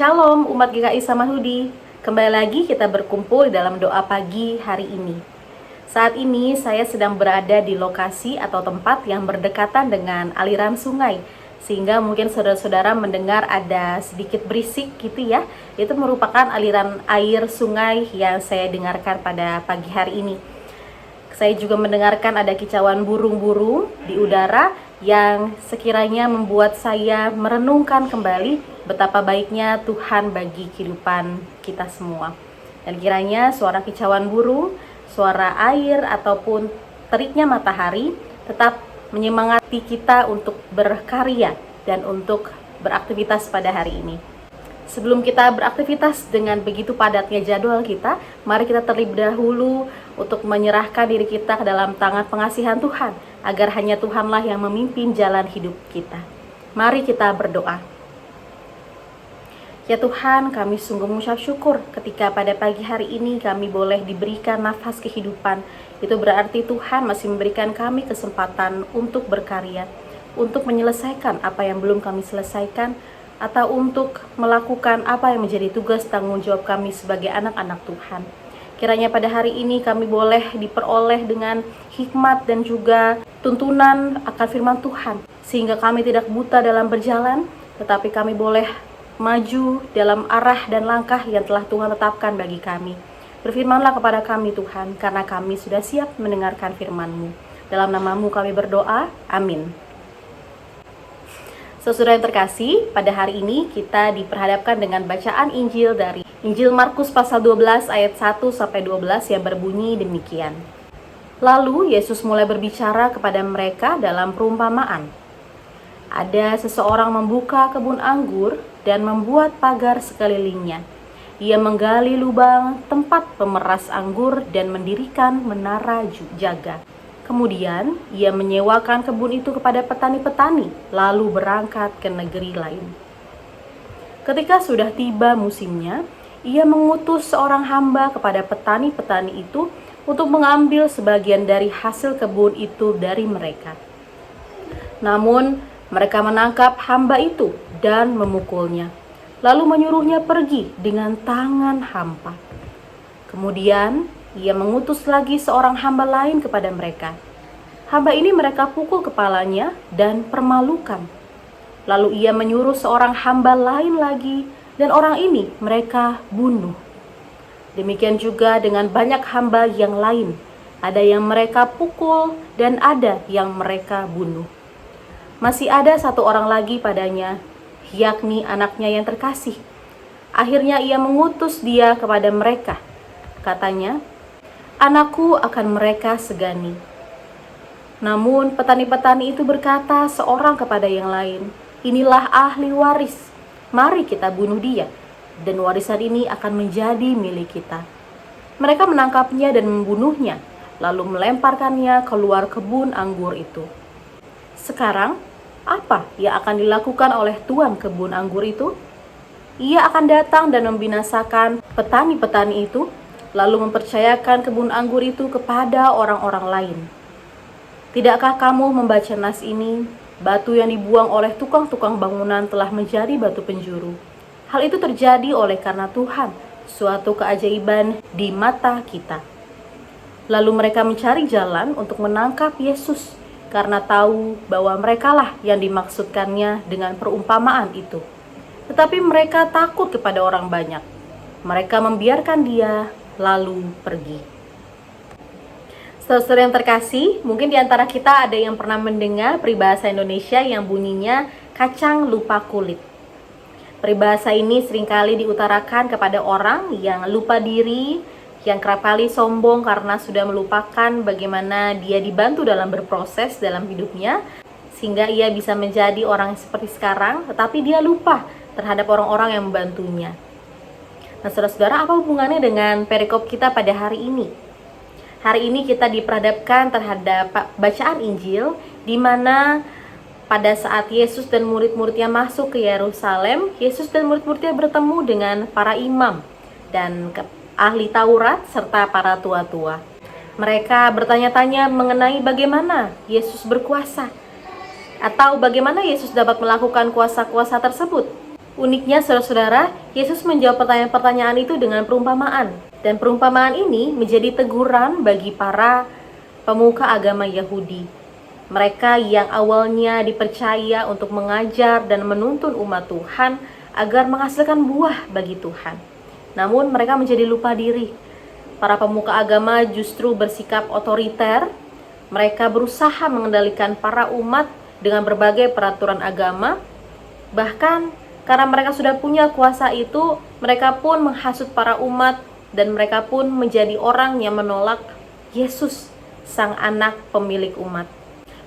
Shalom umat GKI Samahudi. Kembali lagi kita berkumpul dalam doa pagi hari ini. Saat ini saya sedang berada di lokasi atau tempat yang berdekatan dengan aliran sungai, sehingga mungkin saudara-saudara mendengar ada sedikit berisik gitu ya. Itu merupakan aliran air sungai yang saya dengarkan pada pagi hari ini. Saya juga mendengarkan ada kicauan burung-burung di udara yang sekiranya membuat saya merenungkan kembali betapa baiknya Tuhan bagi kehidupan kita semua. Dan kiranya suara kicauan burung, suara air ataupun teriknya matahari tetap menyemangati kita untuk berkarya dan untuk beraktivitas pada hari ini. Sebelum kita beraktivitas dengan begitu padatnya jadwal kita, mari kita terlebih dahulu untuk menyerahkan diri kita ke dalam tangan pengasihan Tuhan, agar hanya Tuhanlah yang memimpin jalan hidup kita. Mari kita berdoa. Ya Tuhan, kami sungguh mengucap syukur ketika pada pagi hari ini kami boleh diberikan nafas kehidupan. Itu berarti Tuhan masih memberikan kami kesempatan untuk berkarya, untuk menyelesaikan apa yang belum kami selesaikan, atau untuk melakukan apa yang menjadi tugas tanggung jawab kami sebagai anak-anak Tuhan. Kiranya pada hari ini kami boleh diperoleh dengan hikmat dan juga tuntunan akan firman Tuhan, sehingga kami tidak buta dalam berjalan, tetapi kami boleh maju dalam arah dan langkah yang telah Tuhan tetapkan bagi kami. Berfirmanlah kepada kami Tuhan, karena kami sudah siap mendengarkan firman-Mu. Dalam nama-Mu kami berdoa, amin. Saudara yang terkasih, pada hari ini kita diperhadapkan dengan bacaan Injil dari Injil Markus pasal 12 ayat 1-12 yang berbunyi demikian. Lalu Yesus mulai berbicara kepada mereka dalam perumpamaan. Ada seseorang membuka kebun anggur dan membuat pagar sekelilingnya. Ia menggali lubang tempat pemeras anggur dan mendirikan menara jaga. Kemudian, ia menyewakan kebun itu kepada petani-petani, lalu berangkat ke negeri lain. Ketika sudah tiba musimnya, ia mengutus seorang hamba kepada petani-petani itu untuk mengambil sebagian dari hasil kebun itu dari mereka. Namun, mereka menangkap hamba itu dan memukulnya, lalu menyuruhnya pergi dengan tangan hampa. Kemudian, ia mengutus lagi seorang hamba lain kepada mereka. Hamba ini mereka pukul kepalanya dan permalukan. Lalu ia menyuruh seorang hamba lain lagi, dan orang ini mereka bunuh. Demikian juga dengan banyak hamba yang lain. Ada yang mereka pukul dan ada yang mereka bunuh. Masih ada satu orang lagi padanya, yakni anaknya yang terkasih. Akhirnya ia mengutus dia kepada mereka. Katanya, "Anakku akan mereka segani." Namun petani-petani itu berkata seorang kepada yang lain, "Inilah ahli waris, mari kita bunuh dia, dan warisan ini akan menjadi milik kita." Mereka menangkapnya dan membunuhnya, lalu melemparkannya keluar kebun anggur itu. Sekarang, apa yang akan dilakukan oleh tuan kebun anggur itu? Ia akan datang dan membinasakan petani-petani itu, lalu mempercayakan kebun anggur itu kepada orang-orang lain. Tidakkah kamu membaca nas ini? Batu yang dibuang oleh tukang-tukang bangunan telah menjadi batu penjuru. Hal itu terjadi oleh karena Tuhan, suatu keajaiban di mata kita. Lalu mereka mencari jalan untuk menangkap Yesus, karena tahu bahwa merekalah yang dimaksudkannya dengan perumpamaan itu. Tetapi mereka takut kepada orang banyak. Mereka membiarkan dia lalu pergi. Saudara yang terkasih, mungkin di antara kita ada yang pernah mendengar peribahasa Indonesia yang bunyinya kacang lupa kulit. Peribahasa ini seringkali diutarakan kepada orang yang lupa diri, yang kerap kali sombong karena sudah melupakan bagaimana dia dibantu dalam berproses dalam hidupnya, sehingga ia bisa menjadi orang seperti sekarang, tetapi dia lupa terhadap orang-orang yang membantunya. Nah, saudara-saudara, apa hubungannya dengan perikop kita pada hari ini? Hari ini kita diperhadapkan terhadap bacaan Injil, di mana pada saat Yesus dan murid-muridnya masuk ke Yerusalem, Yesus dan murid-muridnya bertemu dengan para imam dan ahli Taurat serta para tua-tua. Mereka bertanya-tanya mengenai bagaimana Yesus berkuasa, atau bagaimana Yesus dapat melakukan kuasa-kuasa tersebut. Uniknya, saudara-saudara, Yesus menjawab pertanyaan-pertanyaan itu dengan perumpamaan. Dan perumpamaan ini menjadi teguran bagi para pemuka agama Yahudi. Mereka yang awalnya dipercaya untuk mengajar dan menuntun umat Tuhan agar menghasilkan buah bagi Tuhan. Namun mereka menjadi lupa diri. Para pemuka agama justru bersikap otoriter. Mereka berusaha mengendalikan para umat dengan berbagai peraturan agama. Bahkan karena mereka sudah punya kuasa itu, mereka pun menghasut para umat dan mereka pun menjadi orang yang menolak Yesus, sang anak pemilik umat.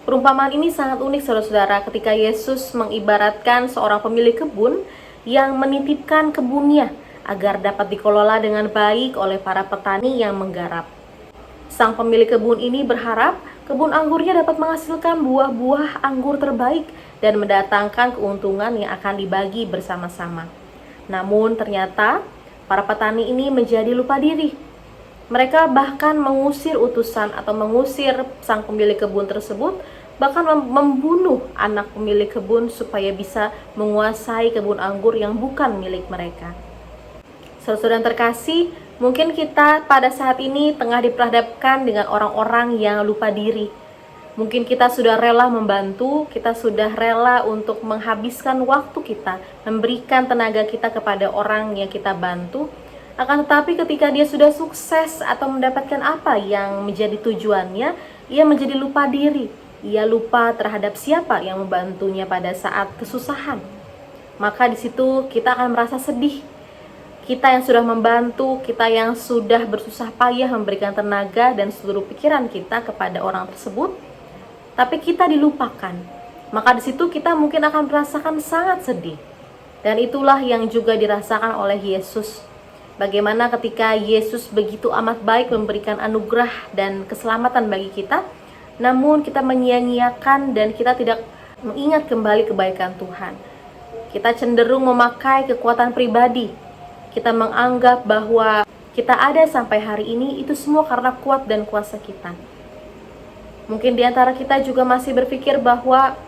Perumpamaan ini sangat unik, saudara-saudara, ketika Yesus mengibaratkan seorang pemilik kebun yang menitipkan kebunnya agar dapat dikelola dengan baik oleh para petani yang menggarap. Sang pemilik kebun ini berharap kebun anggurnya dapat menghasilkan buah-buah anggur terbaik dan mendatangkan keuntungan yang akan dibagi bersama-sama. Namun ternyata para petani ini menjadi lupa diri. Mereka bahkan mengusir utusan atau mengusir sang pemilik kebun tersebut, bahkan membunuh anak pemilik kebun supaya bisa menguasai kebun anggur yang bukan milik mereka. Saudara-saudara terkasih, mungkin kita pada saat ini tengah diperhadapkan dengan orang-orang yang lupa diri. Mungkin kita sudah rela membantu, kita sudah rela untuk menghabiskan waktu kita, memberikan tenaga kita kepada orang yang kita bantu. Akan tetapi ketika dia sudah sukses atau mendapatkan apa yang menjadi tujuannya, ia menjadi lupa diri. Ia lupa terhadap siapa yang membantunya pada saat kesusahan. Maka di situ kita akan merasa sedih. Kita yang sudah membantu, kita yang sudah bersusah payah memberikan tenaga dan seluruh pikiran kita kepada orang tersebut, tapi kita dilupakan. Maka di situ kita mungkin akan merasakan sangat sedih. Dan itulah yang juga dirasakan oleh Yesus. Bagaimana ketika Yesus begitu amat baik memberikan anugerah dan keselamatan bagi kita, namun kita menyia-nyiakan dan kita tidak mengingat kembali kebaikan Tuhan. Kita cenderung memakai kekuatan pribadi. Kita menganggap bahwa kita ada sampai hari ini itu semua karena kuat dan kuasa kita. Mungkin di antara kita juga masih berpikir bahwa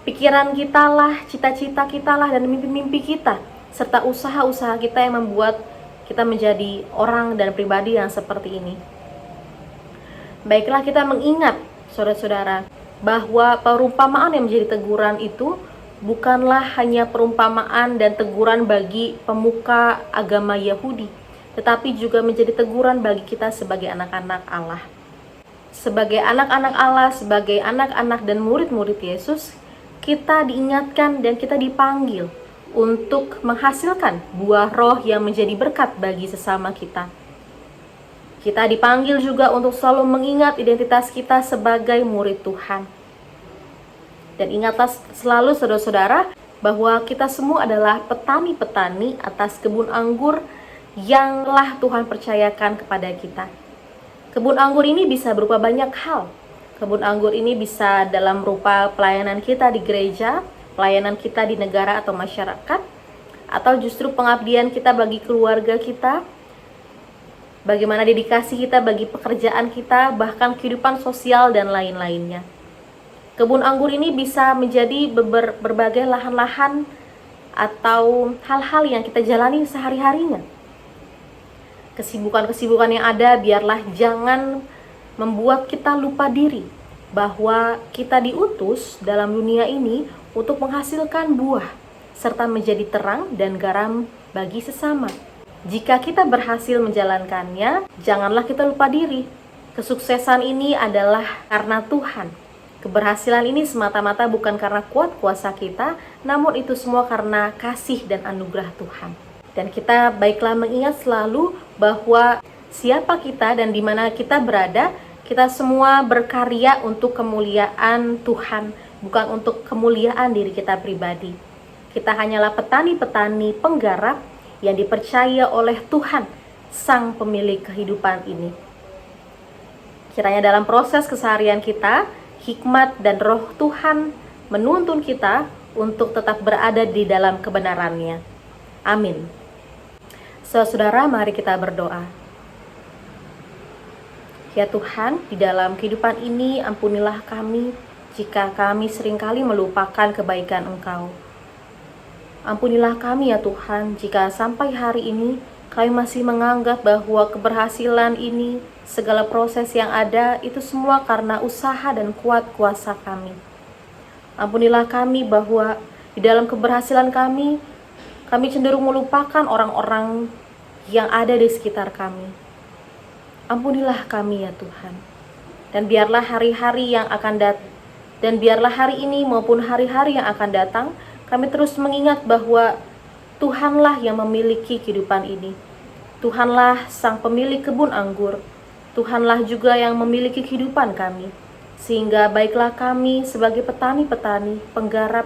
pikiran kita lah, cita-cita kita lah, dan mimpi-mimpi kita, serta usaha-usaha kita yang membuat kita menjadi orang dan pribadi yang seperti ini. Baiklah, kita mengingat, saudara-saudara, bahwa perumpamaan yang menjadi teguran itu bukanlah hanya perumpamaan dan teguran bagi pemuka agama Yahudi, tetapi juga menjadi teguran bagi kita sebagai anak-anak Allah. Sebagai anak-anak Allah, sebagai anak-anak dan murid-murid Yesus, kita diingatkan dan kita dipanggil untuk menghasilkan buah roh yang menjadi berkat bagi sesama kita. Kita dipanggil juga untuk selalu mengingat identitas kita sebagai murid Tuhan. Dan ingatlah selalu, saudara-saudara, bahwa kita semua adalah petani-petani atas kebun anggur yang telah Tuhan percayakan kepada kita. Kebun anggur ini bisa berupa banyak hal. Kebun anggur ini bisa dalam rupa pelayanan kita di gereja, pelayanan kita di negara atau masyarakat, atau justru pengabdian kita bagi keluarga kita, bagaimana dedikasi kita bagi pekerjaan kita, bahkan kehidupan sosial dan lain-lainnya. Kebun anggur ini bisa menjadi berbagai lahan-lahan atau hal-hal yang kita jalani sehari-harinya. Kesibukan-kesibukan yang ada biarlah jangan membuat kita lupa diri bahwa kita diutus dalam dunia ini untuk menghasilkan buah serta menjadi terang dan garam bagi sesama. Jika kita berhasil menjalankannya, janganlah kita lupa diri. Kesuksesan ini adalah karena Tuhan. Keberhasilan ini semata-mata bukan karena kuat kuasa kita, namun itu semua karena kasih dan anugerah Tuhan. Dan kita baiklah mengingat selalu bahwa siapa kita dan di mana kita berada, kita semua berkarya untuk kemuliaan Tuhan, bukan untuk kemuliaan diri kita pribadi. Kita hanyalah petani-petani penggarap yang dipercaya oleh Tuhan, sang pemilik kehidupan ini. Kiranya dalam proses keseharian kita, hikmat dan roh Tuhan menuntun kita untuk tetap berada di dalam kebenarannya. Amin. Saudara, mari kita berdoa. Ya Tuhan, di dalam kehidupan ini ampunilah kami jika kami seringkali melupakan kebaikan Engkau. Ampunilah kami ya Tuhan, jika sampai hari ini kami masih menganggap bahwa keberhasilan ini, segala proses yang ada, itu semua karena usaha dan kuat kuasa kami. Ampunilah kami bahwa di dalam keberhasilan kami cenderung melupakan orang-orang yang ada di sekitar kami. Ampunilah kami ya Tuhan. Dan biarlah hari-hari yang akan datang, dan biarlah hari ini maupun hari-hari yang akan datang, kami terus mengingat bahwa Tuhanlah yang memiliki kehidupan ini. Tuhanlah sang pemilik kebun anggur. Tuhanlah juga yang memiliki kehidupan kami. Sehingga baiklah kami sebagai petani-petani, penggarap,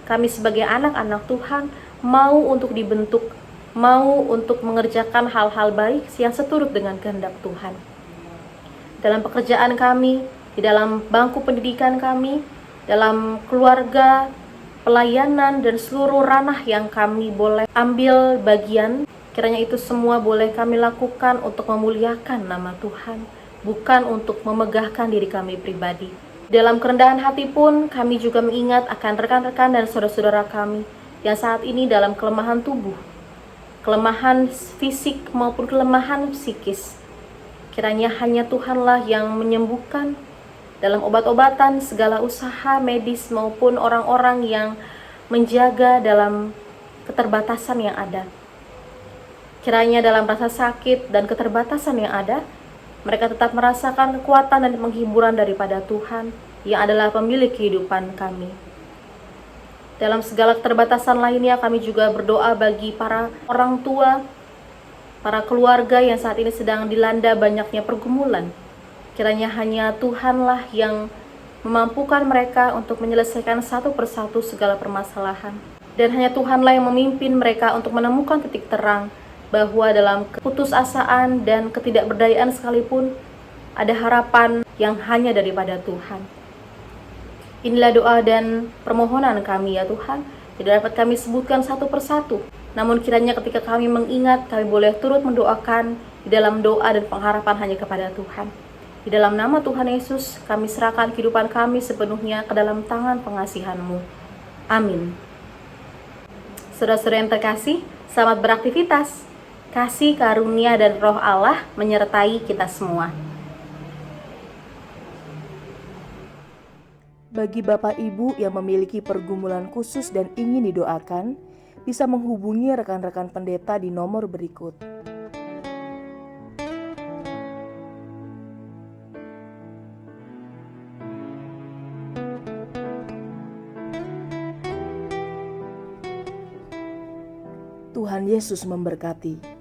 kami sebagai anak-anak Tuhan, mau untuk dibentuk, mau untuk mengerjakan hal-hal baik yang seturut dengan kehendak Tuhan. Dalam pekerjaan kami, di dalam bangku pendidikan kami, dalam keluarga, pelayanan, dan seluruh ranah yang kami boleh ambil bagian, kiranya itu semua boleh kami lakukan untuk memuliakan nama Tuhan, bukan untuk memegahkan diri kami pribadi. Dalam kerendahan hati pun, kami juga mengingat akan rekan-rekan dan saudara-saudara kami yang saat ini dalam kelemahan tubuh, kelemahan fisik maupun kelemahan psikis. Kiranya hanya Tuhanlah yang menyembuhkan dalam obat-obatan, segala usaha medis maupun orang-orang yang menjaga dalam keterbatasan yang ada. Kiranya dalam rasa sakit dan keterbatasan yang ada, mereka tetap merasakan kekuatan dan penghiburan daripada Tuhan yang adalah pemilik kehidupan kami. Dalam segala keterbatasan lainnya, kami juga berdoa bagi para orang tua, para keluarga yang saat ini sedang dilanda banyaknya pergumulan. Kiranya hanya Tuhanlah yang memampukan mereka untuk menyelesaikan satu persatu segala permasalahan. Dan hanya Tuhanlah yang memimpin mereka untuk menemukan titik terang, bahwa dalam keputusasaan dan ketidakberdayaan sekalipun, ada harapan yang hanya daripada Tuhan. Inilah doa dan permohonan kami ya Tuhan, tidak dapat kami sebutkan satu persatu. Namun kiranya ketika kami mengingat, kami boleh turut mendoakan di dalam doa dan pengharapan hanya kepada Tuhan. Di dalam nama Tuhan Yesus, kami serahkan kehidupan kami sepenuhnya ke dalam tangan pengasihan-Mu. Amin. Saudara-saudara yang terkasih, selamat beraktivitas. Kasih, karunia, dan roh Allah menyertai kita semua. Bagi Bapak Ibu yang memiliki pergumulan khusus dan ingin didoakan, bisa menghubungi rekan-rekan pendeta di nomor berikut. Tuhan Yesus memberkati.